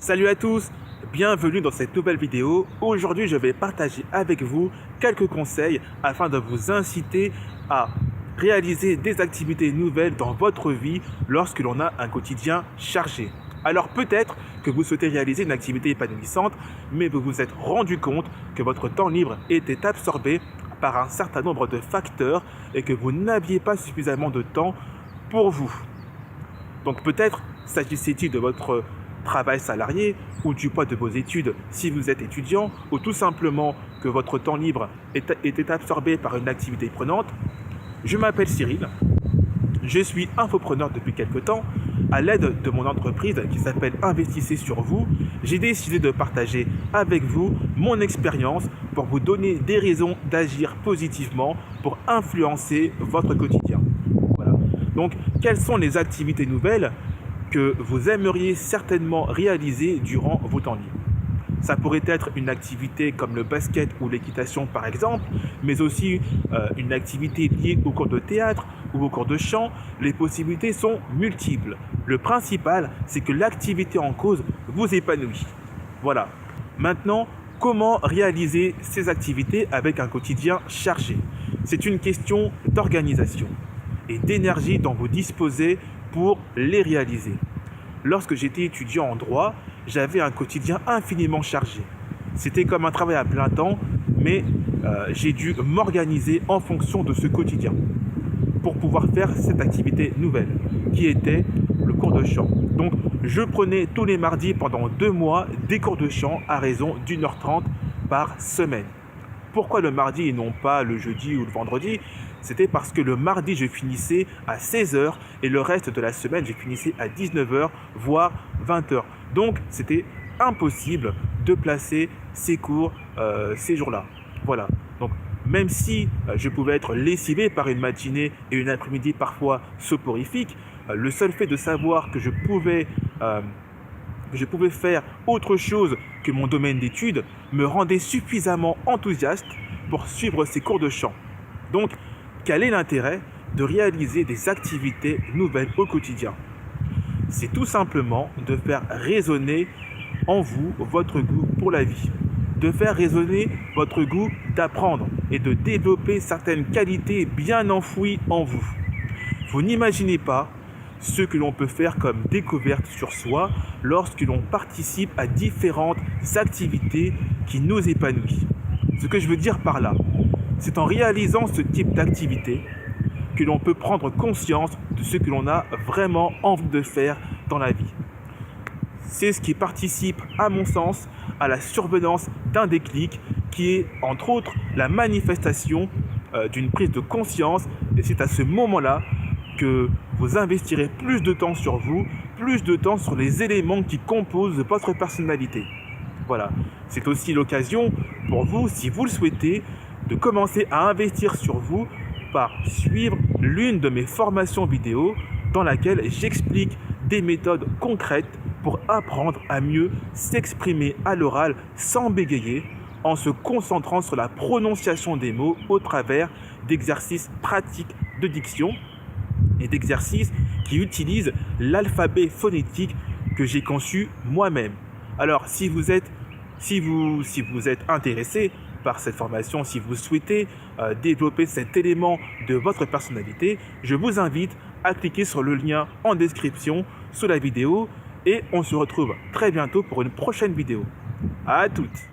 Salut à tous, bienvenue dans cette nouvelle vidéo. Aujourd'hui, je vais partager avec vous quelques conseils afin de vous inciter à réaliser des activités nouvelles dans votre vie lorsque l'on a un quotidien chargé. Alors peut-être que vous souhaitez réaliser une activité épanouissante, mais vous vous êtes rendu compte que votre temps libre était absorbé par un certain nombre de facteurs et que vous n'aviez pas suffisamment de temps pour vous. Donc peut-être s'agissait-il de votre travail salarié ou du poids de vos études si vous êtes étudiant, ou tout simplement que votre temps libre était absorbé par une activité prenante. Je m'appelle Cyril, je suis infopreneur depuis quelques temps. À l'aide de mon entreprise qui s'appelle Investissez sur vous, j'ai décidé de partager avec vous mon expérience pour vous donner des raisons d'agir positivement pour influencer votre quotidien. Voilà. Donc, quelles sont les activités nouvelles que vous aimeriez certainement réaliser durant vos temps libres? Ça pourrait être une activité comme le basket ou l'équitation par exemple, mais aussi une activité liée au cours de théâtre ou au cours de chant. Les possibilités sont multiples. Le principal, c'est que l'activité en cause vous épanouit. Voilà. Maintenant, comment réaliser ces activités avec un quotidien chargé? C'est une question d'organisation et d'énergie dont vous disposez pour les réaliser. Lorsque j'étais étudiant en droit, j'avais un quotidien infiniment chargé. C'était comme un travail à plein temps, mais j'ai dû m'organiser en fonction de ce quotidien pour pouvoir faire cette activité nouvelle, qui était le cours de chant. Donc, je prenais tous les mardis pendant 2 mois des cours de chant à raison d'1h30 par semaine. Pourquoi le mardi et non pas le jeudi ou le vendredi? C'était parce que le mardi, je finissais à 16h et le reste de la semaine, je finissais à 19h, voire 20h. Donc, c'était impossible de placer ces cours ces jours-là. Voilà. Donc, même si je pouvais être lessivé par une matinée et une après-midi parfois soporifiques, le seul fait de savoir que je pouvais faire autre chose que mon domaine d'études me rendait suffisamment enthousiaste pour suivre ces cours de chant. Donc, quel est l'intérêt de réaliser des activités nouvelles au quotidien? C'est tout simplement de faire résonner en vous votre goût pour la vie, de faire résonner votre goût d'apprendre et de développer certaines qualités bien enfouies en vous. Vous n'imaginez pas ce que l'on peut faire comme découverte sur soi lorsque l'on participe à différentes activités qui nous épanouissent. Ce que je veux dire par là, c'est en réalisant ce type d'activité que l'on peut prendre conscience de ce que l'on a vraiment envie de faire dans la vie. C'est ce qui participe, à mon sens, à la survenance d'un déclic qui est, entre autres, la manifestation d'une prise de conscience. Et c'est à ce moment-là que vous investirez plus de temps sur vous, plus de temps sur les éléments qui composent votre personnalité. Voilà. C'est aussi l'occasion pour vous, si vous le souhaitez, de commencer à investir sur vous par suivre l'une de mes formations vidéo dans laquelle j'explique des méthodes concrètes pour apprendre à mieux s'exprimer à l'oral sans bégayer, en se concentrant sur la prononciation des mots au travers d'exercices pratiques de diction et d'exercices qui utilisent l'alphabet phonétique que j'ai conçu moi-même. Alors, si vous êtes intéressé par cette formation, si vous souhaitez développer cet élément de votre personnalité, je vous invite à cliquer sur le lien en description sous la vidéo et on se retrouve très bientôt pour une prochaine vidéo. À toutes!